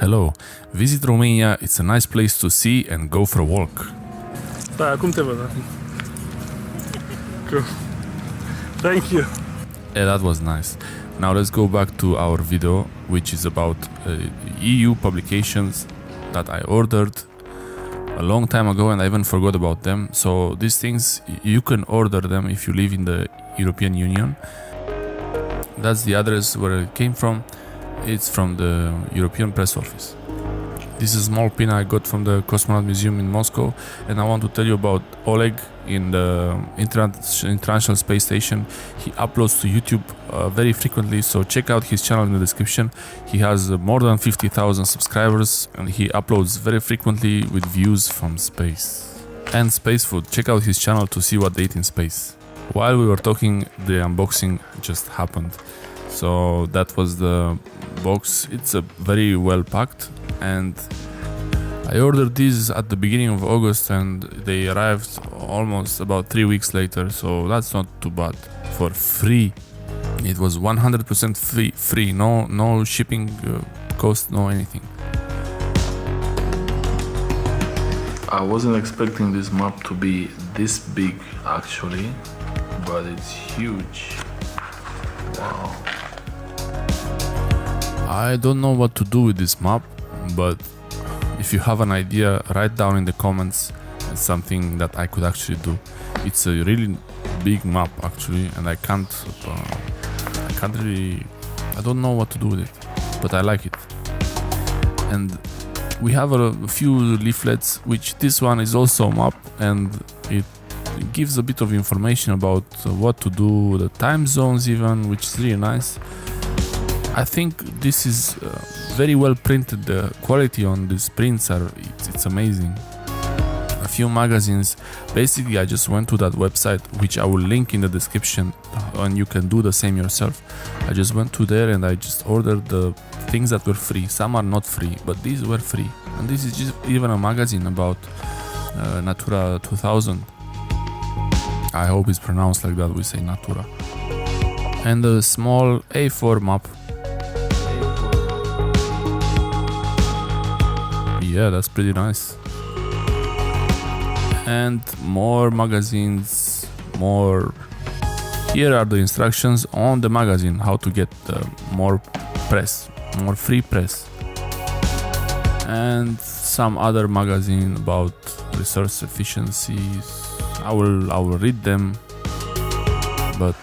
Hello, visit Romania, it's a nice place to see and go for a walk. Da, acum te văd. Cool. Thank you. Yeah, that was nice. Now let's go back to our video, which is about EU publications that I ordered a long time ago and I even forgot about them. So these things, you can order them if you live in the European Union. That's the address where it came from. It's from the European Press Office. This is a small pin I got from the Cosmonaut Museum in Moscow, and I want to tell you about Oleg in the International Space Station. He uploads to YouTube very frequently, so check out his channel in the description. He has more than 50,000 subscribers and he uploads very frequently with views from space. And space food, check out his channel to see what they eat in space. While we were talking, the unboxing just happened. So that was the box. It's a very well packed, and I ordered these at the beginning of August and they arrived almost about 3 weeks later, so that's not too bad. For free. It was 100% free, no shipping cost, no anything. I wasn't expecting this map to be this big actually, but it's huge. Wow. I don't know what to do with this map, but if you have an idea, write down in the comments. It's something that I could actually do. It's a really big map actually, and I don't know what to do with it, but I like it. And we have a few leaflets, which this one is also a map, and it gives a bit of information about what to do, the time zones even, which is really nice. I think this is very well printed. The quality on these prints it's amazing. A few magazines. Basically, I just went to that website, which I will link in the description, and you can do the same yourself. I just went to there and I just ordered the things that were free. Some are not free, but these were free. And this is just even a magazine about Natura 2000. I hope it's pronounced like that. We say Natura. And a small A4 map. Yeah, that's pretty nice. And more magazines, more. Here are the instructions on the magazine, how to get more press, more free press. And some other magazine about resource efficiencies. I will read them, but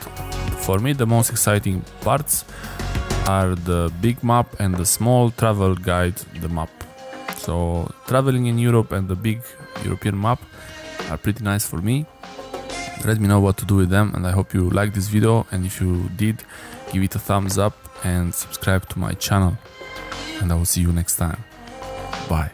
for me the most exciting parts are the big map and the small travel guide, the map. So traveling in Europe and the big European map are pretty nice for me. Let me know what to do with them, and I hope you liked this video, and if you did, give it a thumbs up and subscribe to my channel, and I will see you next time. Bye.